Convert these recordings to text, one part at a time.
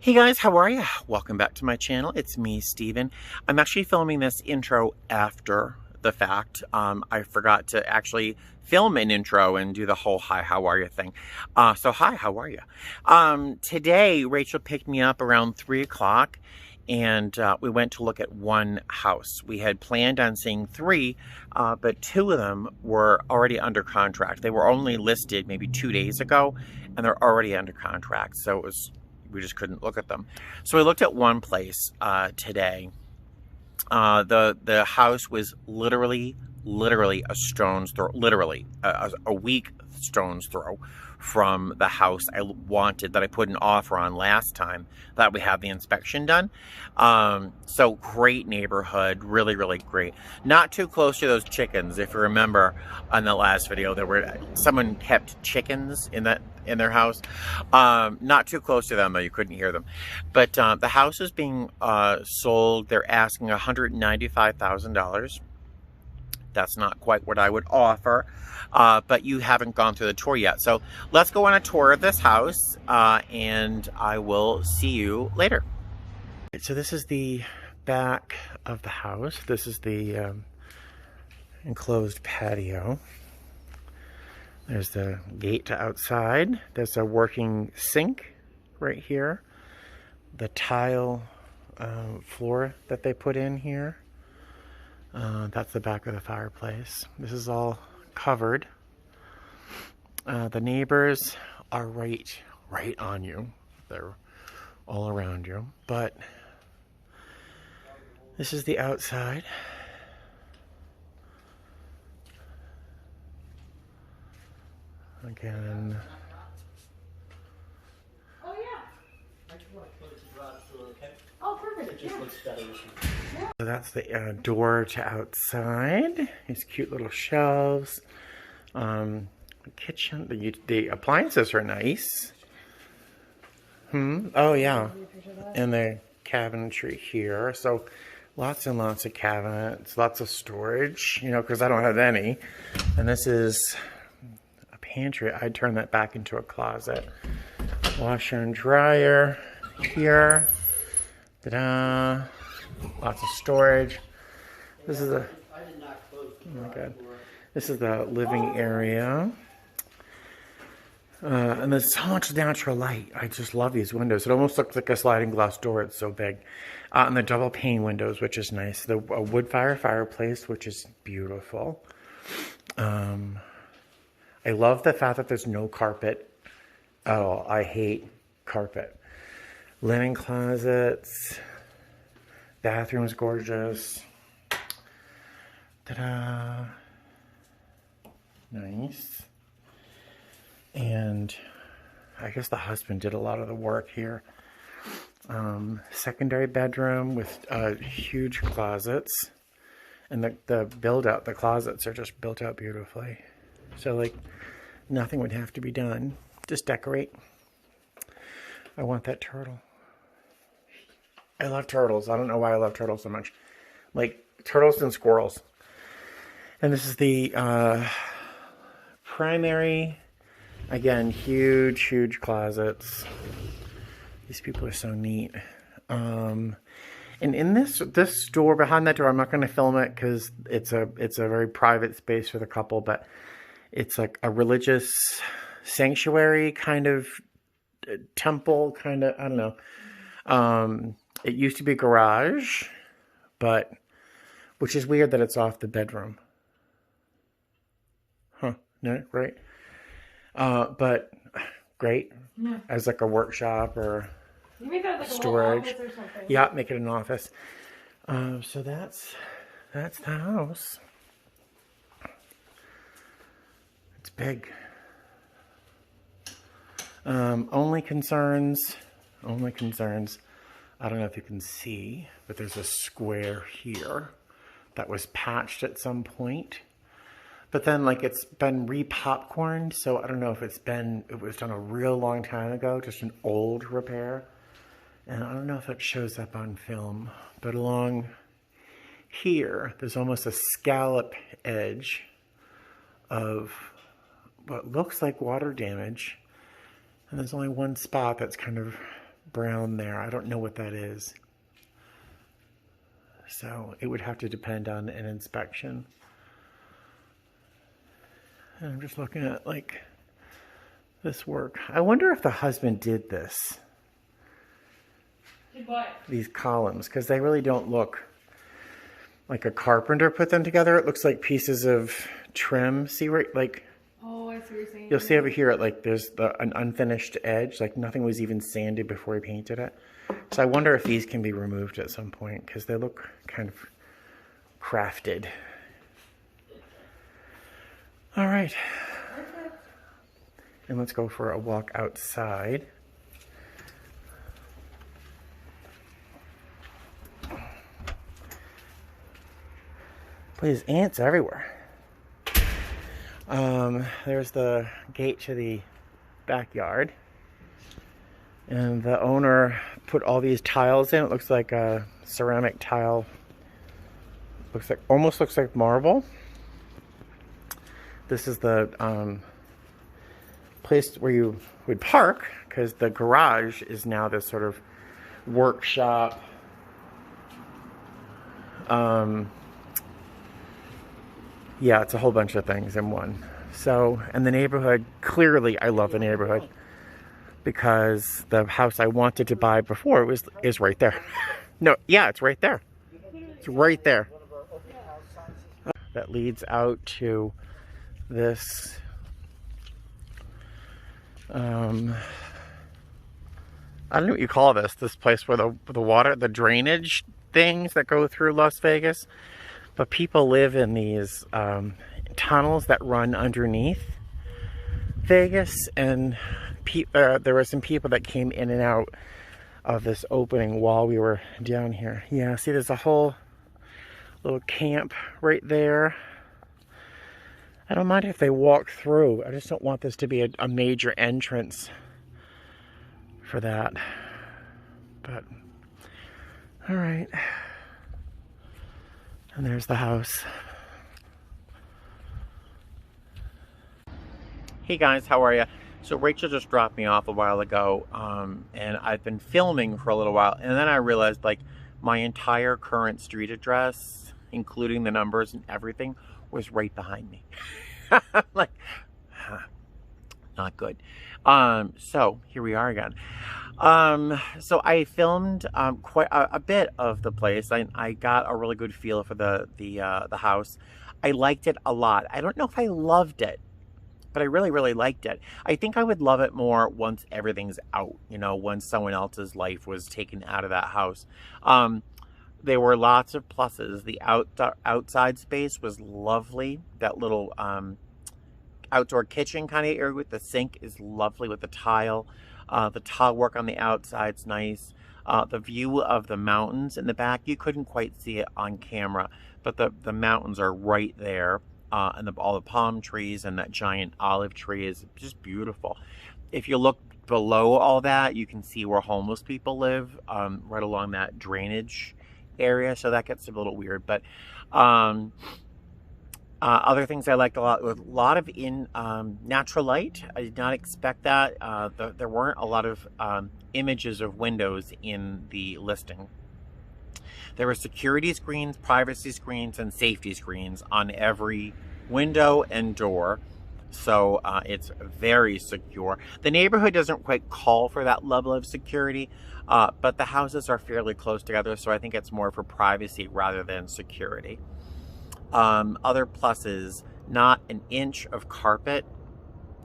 Hey guys, how are you? Welcome back to my channel. It's me, Steven. I'm actually filming this intro after the fact. I forgot to actually film an intro and do the whole hi, how are you thing. So hi, how are you? Today, Rachel picked me up around 3 o'clock and we went to look at one house. We had planned on seeing 3, but 2 of them were already under contract. They were only listed maybe 2 days ago and they're already under contract. So we just couldn't look at them. So we looked at one place today. The house was literally a stone's throw, literally a weak stone's throw from the house I wanted, that I put an offer on last time that we had the inspection done. So great neighborhood, really great. Not too close to those chickens. If you remember on the last video, someone kept chickens in their house. Not too close to them though, you couldn't hear them. But the house is being sold. They're asking $195,000. That's not quite what I would offer, but you haven't gone through the tour yet. So let's go on a tour of this house, and I will see you later. So this is the back of the house. This is the enclosed patio. There's the gate to outside. There's a working sink right here. The tile floor that they put in here. That's the back of the fireplace. This is all covered. The neighbors are right on you. They're all around you. But this is the outside. Again. Oh yeah. Oh, perfect. It just looks better. So that's the door to outside. These cute little shelves. The kitchen. The appliances are nice. Oh yeah. And the cabinetry here. So lots and lots of cabinets. Lots of storage. You know, because I don't have any. And this is a pantry. I'd turn that back into a closet. Washer and dryer here. Ta-da! Lots of storage. This is oh my God. This is the living area. And there's so much natural light. I just love these windows. It almost looks like a sliding glass door. It's so big. And the double pane windows, which is nice. The wood fireplace, which is beautiful. I love the fact that there's no carpet. Oh, I hate carpet. Linen closets. Bathroom's gorgeous. Ta-da! Nice. And I guess the husband did a lot of the work here. Secondary bedroom with huge closets. And the build-out, the closets are just built out beautifully. So, like, nothing would have to be done. Just decorate. I want that turtle. I love turtles. I don't know why I love turtles so much. Like, turtles and squirrels. And this is the primary. Again, huge closets. These people are so neat. And in this door, behind that door, I'm not going to film it because it's a very private space for the couple, but it's like a religious sanctuary kind of temple, kind of, I don't know. It used to be a garage, but, which is weird that it's off the bedroom. Huh, no, right? But great, Yeah. as like a workshop or You make that like storage. a little office or something. Yeah, make it an office. So that's the house. It's big. Only concerns. I don't know if you can see, but there's a square here that was patched at some point. But then, like, it's been re-popcorned, so I don't know if it was done a real long time ago, just an old repair. And I don't know if it shows up on film, but along here, there's almost a scallop edge of what looks like water damage. And there's only one spot that's kind of brown there. I don't know what that is. So it would have to depend on an inspection. And I'm just looking at like this work. I wonder if the husband did this. Did what? These columns, because they really don't look like a carpenter put them together. It looks like pieces of trim. See, right, like, Oh, I see what you're saying. you'll see over here, like there's an unfinished edge, like nothing was even sanded before he painted it. So I wonder if these can be removed at some point, because they look kind of crafted. All right. And let's go for a walk outside. There's ants everywhere. There's the gate to the backyard. And the owner put all these tiles in. It looks like a ceramic tile. Almost looks like marble. This is the place where you would park, because the garage is now this sort of workshop. Yeah, it's a whole bunch of things in one. So, and the neighborhood, clearly I love the neighborhood, because the house I wanted to buy before is right there. No, yeah, it's right there. It's right there. That leads out to this I don't know what you call this place where the water, the drainage things that go through Las Vegas. But people live in these tunnels that run underneath Vegas, and there were some people that came in and out of this opening while we were down here. Yeah, see, there's a whole little camp right there. I don't mind if they walk through. I just don't want this to be a major entrance for that. But, all right. And there's the house. Hey guys, how are you? So Rachel just dropped me off a while ago, and I've been filming for a little while, and then I realized like my entire current street address, including the numbers and everything, was right behind me. Like, not good. So here we are again. So I filmed quite a bit of the place. I got a really good feel for the house. I liked it a lot. I don't know if I loved it, but I really, really liked it. I think I would love it more once everything's out, you know, once someone else's life was taken out of that house. There were lots of pluses. The outside space was lovely. That little outdoor kitchen kind of area with the sink is lovely with the tile. The tile work on the outside's nice. The view of the mountains in the back, you couldn't quite see it on camera, but the mountains are right there. And all the palm trees and that giant olive tree is just beautiful. If you look below all that, you can see where homeless people live, right along that drainage area. So that gets a little weird, but other things I liked a lot, with a lot of natural light. I did not expect that. There weren't a lot of images of windows in the listing. There were security screens, privacy screens, and safety screens on every window and door. So it's very secure. The neighborhood doesn't quite call for that level of security, but the houses are fairly close together, so I think it's more for privacy rather than security. Other pluses, not an inch of carpet,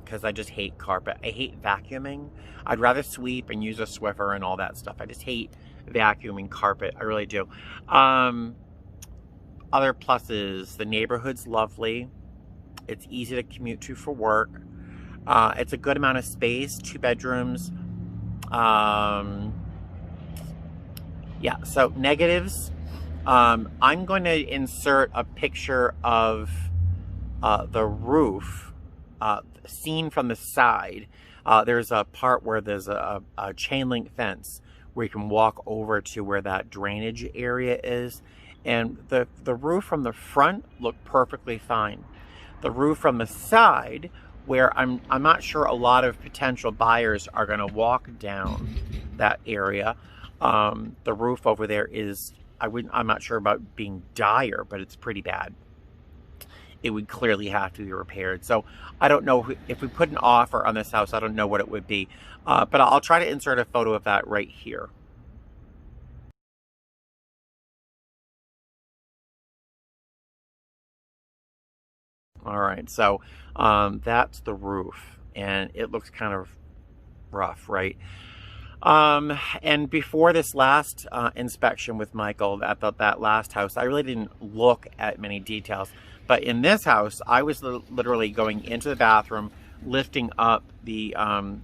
because I just hate carpet. I hate vacuuming. I'd rather sweep and use a Swiffer and all that stuff. I just hate vacuuming carpet. I really do. Other pluses, the neighborhood's lovely. It's easy to commute to for work. It's a good amount of space, 2 bedrooms. Yeah, so negatives. I'm going to insert a picture of the roof seen from the side. There's a part where there's a chain link fence where you can walk over to where that drainage area is. And the roof from the front looked perfectly fine. The roof from the side where I'm not sure a lot of potential buyers are going to walk down that area. The roof over there is, I'm not sure about being dire, but it's pretty bad. It would clearly have to be repaired. So I don't know if we put an offer on this house, I don't know what it would be. But I'll try to insert a photo of that right here. All right, so that's the roof, and it looks kind of rough, right? And before this last inspection with Michael at that last house, I really didn't look at many details. But in this house, I was literally going into the bathroom, lifting up the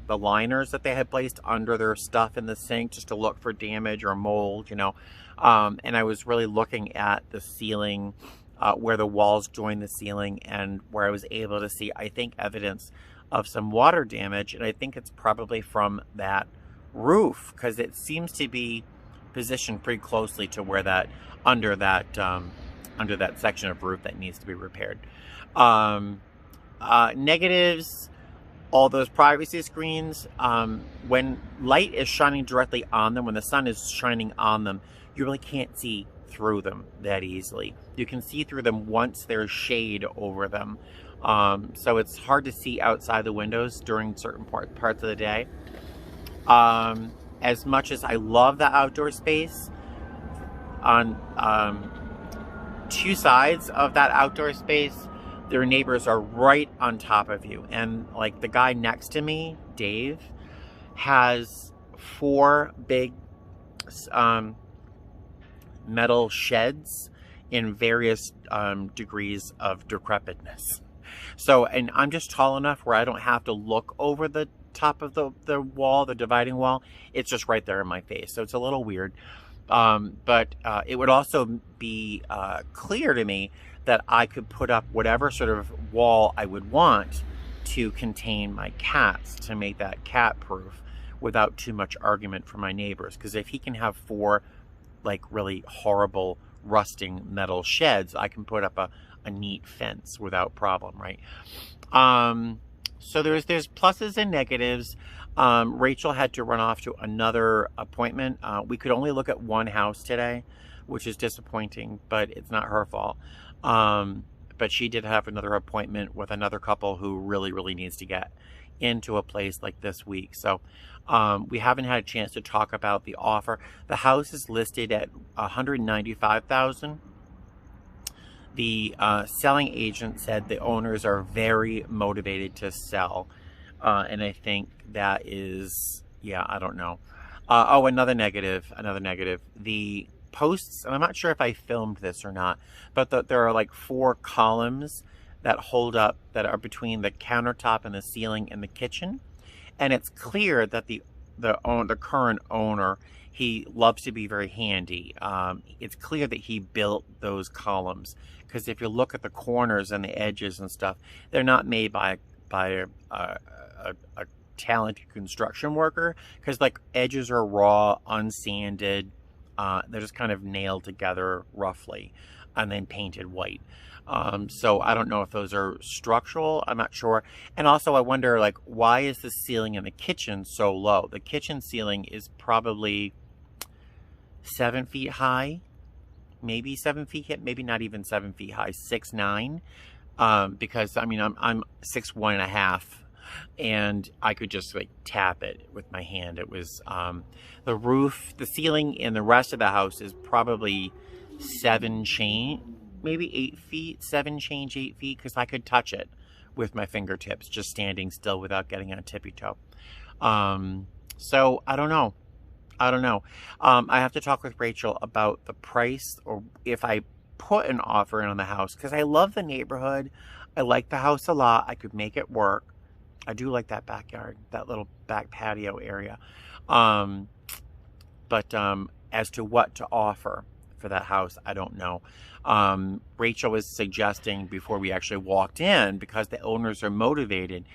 liners that they had placed under their stuff in the sink just to look for damage or mold, you know. And I was really looking at the ceiling, where the walls join the ceiling, and where I was able to see, I think, evidence of some water damage. And I think it's probably from that roof, because it seems to be positioned pretty closely to where that under that section of roof that needs to be repaired. Negatives, all those privacy screens, when light is shining directly on them, when the sun is shining on them, you really can't see through them that easily. You can see through them once there's shade over them. So it's hard to see outside the windows during certain parts of the day. As much as I love the outdoor space, on two sides of that outdoor space, their neighbors are right on top of you. And like the guy next to me, Dave, has 4 big metal sheds in various degrees of decrepitness. So, and I'm just tall enough where I don't have to look over the top of the wall, the dividing wall. It's just right there in my face. So it's a little weird. But it would also be clear to me that I could put up whatever sort of wall I would want to contain my cats, to make that cat proof without too much argument from my neighbors. Because if he can have 4 like really horrible rusting metal sheds, I can put up a neat fence without problem, right? So there's pluses and negatives. Rachel had to run off to another appointment. We could only look at one house today, which is disappointing, but it's not her fault. But she did have another appointment with another couple who really, really needs to get into a place like this week. So we haven't had a chance to talk about the offer. The house is listed at $195,000. The selling agent said the owners are very motivated to sell. And I think that is, yeah, I don't know. Oh, another negative. The posts, and I'm not sure if I filmed this or not, but there are like 4 columns that hold up, that are between the countertop and the ceiling in the kitchen. And it's clear that the current owner, he loves to be very handy. It's clear that he built those columns, because if you look at the corners and the edges and stuff, they're not made by a talented construction worker, because like edges are raw, unsanded. They're just kind of nailed together roughly and then painted white. So I don't know if those are structural. I'm not sure. And also I wonder, like, why is the ceiling in the kitchen so low? The kitchen ceiling is probably 7 feet high, maybe 7 feet, maybe not even 7 feet high, 6'9". Because I mean, I'm 6'1.5", and I could just like tap it with my hand. It was the roof, the ceiling in the rest of the house is probably 7 change, maybe 8 feet, 7 change, 8 feet, because I could touch it with my fingertips, just standing still without getting on a tippy toe. So I don't know. I have to talk with Rachel about the price, or if I put an offer in on the house, because I love the neighborhood. I like the house a lot. I could make it work. I do like that backyard, that little back patio area. But as to what to offer for that house, I don't know. Rachel was suggesting before we actually walked in, because the owners are motivated,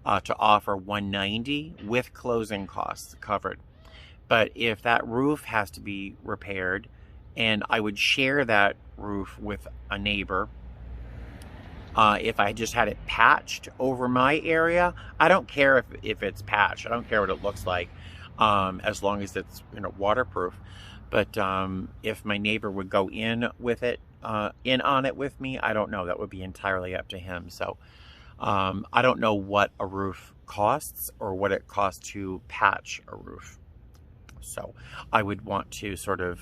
to offer $190 with closing costs covered. But if that roof has to be repaired, and I would share that roof with a neighbor, If I just had it patched over my area, I don't care if it's patched. I don't care what it looks like, as long as it's, you know, waterproof. But if my neighbor would go in with it, in on it with me, I don't know. That would be entirely up to him. So I don't know what a roof costs or what it costs to patch a roof. So I would want to sort of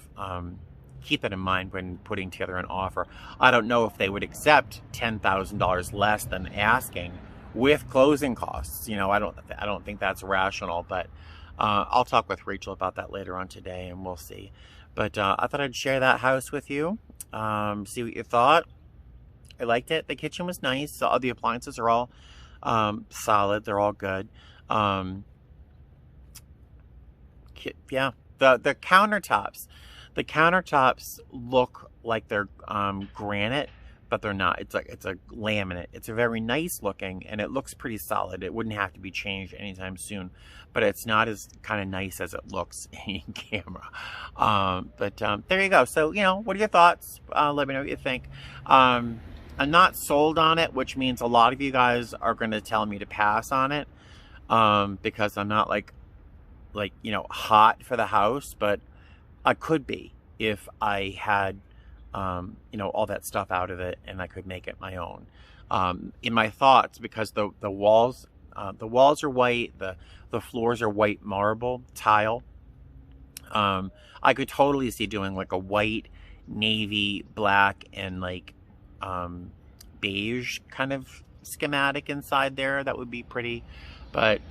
keep that in mind when putting together an offer. I don't know if they would accept $10,000 less than asking with closing costs. You know, I don't think that's rational, but I'll talk with Rachel about that later on today, and we'll see. But I thought I'd share that house with you, see what you thought. I liked it. The kitchen was nice. So the appliances are all solid. They're all good. Yeah, the countertops. The countertops look like they're granite, but they're not. It's a laminate. It's a very nice looking, and it looks pretty solid. It wouldn't have to be changed anytime soon, but it's not as kind of nice as it looks in camera. But there you go. So, you know, what are your thoughts? Let me know what you think. I'm not sold on it, which means a lot of you guys are going to tell me to pass on it, because I'm not like, you know, hot for the house, but I could be if I had, you know, all that stuff out of it and I could make it my own. In my thoughts, because the walls are white, the floors are white marble tile. I could totally see doing like a white, navy, black, and like beige kind of schematic inside there. That would be pretty. But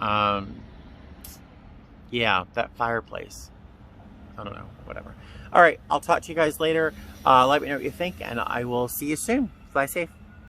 yeah, that fireplace, I don't know, whatever. All right, I'll talk to you guys later. Let me know what you think, and I will see you soon. Fly safe.